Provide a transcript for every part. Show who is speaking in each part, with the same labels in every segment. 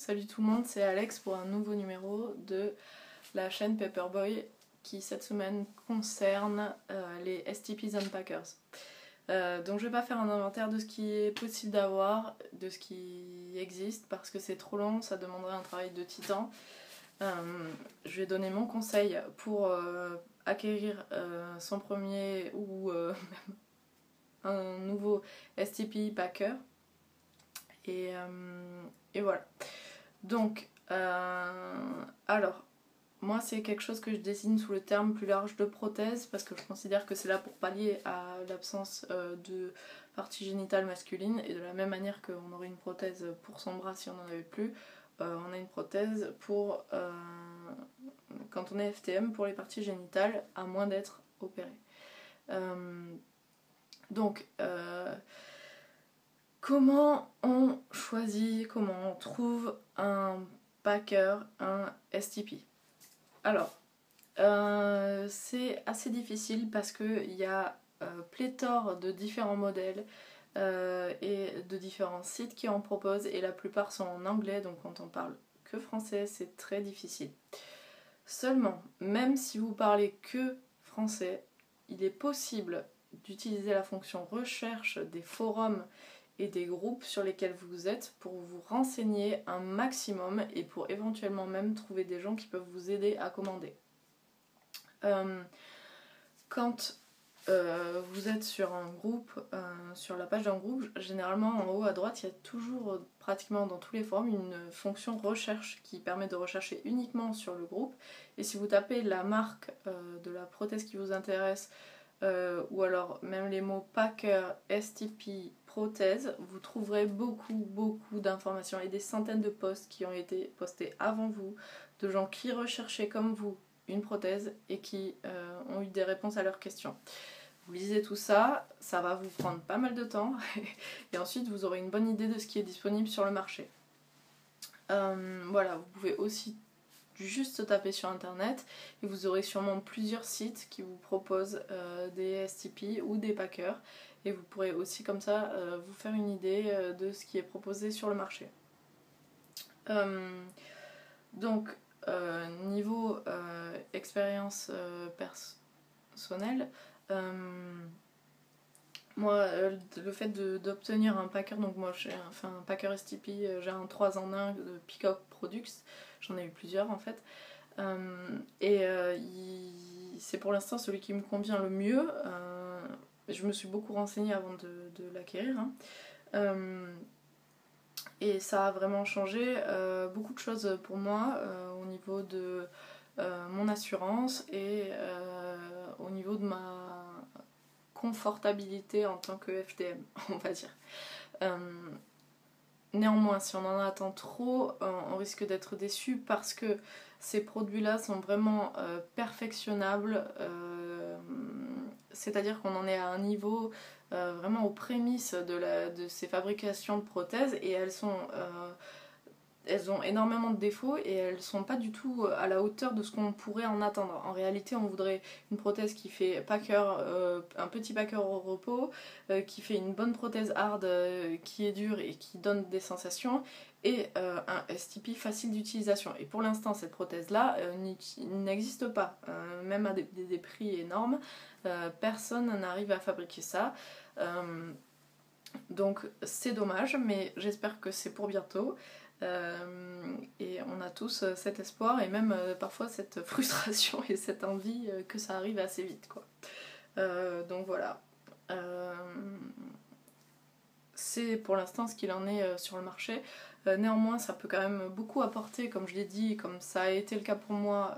Speaker 1: Salut tout le monde, c'est Alex pour un nouveau numéro de la chaîne Paperboy qui cette semaine concerne les STPs and Packers. Donc je vais pas faire un inventaire de ce qui est possible d'avoir, de ce qui existe parce que c'est trop long, ça demanderait un travail de titan. Je vais donner mon conseil pour acquérir son premier ou même un nouveau STP Packer. Et voilà. Donc, alors, moi c'est quelque chose que je désigne sous le terme plus large de prothèse parce que je considère que c'est là pour pallier à l'absence de partie génitale masculine, et de la même manière qu'on aurait une prothèse pour son bras si on n'en avait plus, on a une prothèse pour quand on est FTM pour les parties génitales, à moins d'être opéré. Donc, comment on choisit, comment on trouve un packer, un STP? Alors, c'est assez difficile parce qu'il y a pléthore de différents modèles et de différents sites qui en proposent, et la plupart sont en anglais, donc quand on parle que français, c'est très difficile. Seulement, même si vous parlez que français, il est possible d'utiliser la fonction recherche des forums et des groupes sur lesquels vous êtes pour vous renseigner un maximum et pour éventuellement même trouver des gens qui peuvent vous aider à commander. Quand vous êtes sur un groupe, sur la page d'un groupe, généralement en haut à droite il y a toujours, pratiquement dans tous les forums, une fonction recherche qui permet de rechercher uniquement sur le groupe, et si vous tapez la marque de la prothèse qui vous intéresse, ou alors même les mots Packer, STP, prothèse, vous trouverez beaucoup d'informations et des centaines de posts qui ont été postés avant vous, de gens qui recherchaient comme vous une prothèse et qui ont eu des réponses à leurs questions. Vous lisez tout ça, ça va vous prendre pas mal de temps et ensuite vous aurez une bonne idée de ce qui est disponible sur le marché. Voilà, vous pouvez aussi juste taper sur internet et vous aurez sûrement plusieurs sites qui vous proposent des STP ou des packers, et vous pourrez aussi comme ça vous faire une idée de ce qui est proposé sur le marché. Donc niveau expérience personnelle, moi le fait d'obtenir un packer, donc moi j'ai un packer STP, j'ai un 3 en 1 de Peacock Products, j'en ai eu plusieurs en fait, c'est pour l'instant celui qui me convient le mieux. Je me suis beaucoup renseignée avant de l'acquérir, et ça a vraiment changé beaucoup de choses pour moi au niveau de mon assurance et au niveau de ma confortabilité en tant que FTM, on va dire. Néanmoins, si on en attend trop, on risque d'être déçu parce que ces produits-là sont vraiment perfectionnables, c'est-à-dire qu'on en est à un niveau vraiment aux prémices de ces fabrications de prothèses, et elles ont énormément de défauts et elles sont pas du tout à la hauteur de ce qu'on pourrait en attendre. En réalité, on voudrait une prothèse qui fait packer, un petit packer au repos, qui fait une bonne prothèse hard qui est dure et qui donne des sensations, et un STP facile d'utilisation. Et pour l'instant, cette prothèse-là n'existe pas, même à des prix énormes. Personne n'arrive à fabriquer ça. Donc c'est dommage, mais j'espère que c'est pour bientôt. Et on a tous cet espoir et même parfois cette frustration et cette envie que ça arrive assez vite, quoi. Donc voilà. C'est pour l'instant ce qu'il en est sur le marché. Néanmoins, ça peut quand même beaucoup apporter, comme je l'ai dit, comme ça a été le cas pour moi,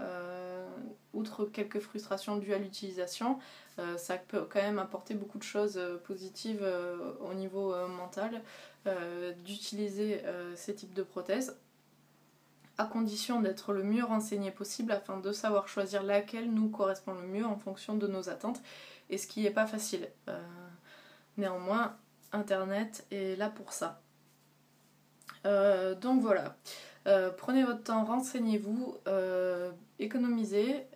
Speaker 1: outre quelques frustrations dues à l'utilisation, ça peut quand même apporter beaucoup de choses positives au niveau mental, d'utiliser ces types de prothèses, à condition d'être le mieux renseigné possible afin de savoir choisir laquelle nous correspond le mieux en fonction de nos attentes, et ce qui n'est pas facile. Néanmoins, Internet est là pour ça. Donc voilà. Prenez votre temps, renseignez-vous, économisez,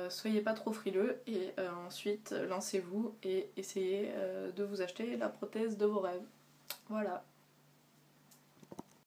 Speaker 1: soyez pas trop frileux, et ensuite lancez-vous et essayez de vous acheter la prothèse de vos rêves. Voilà.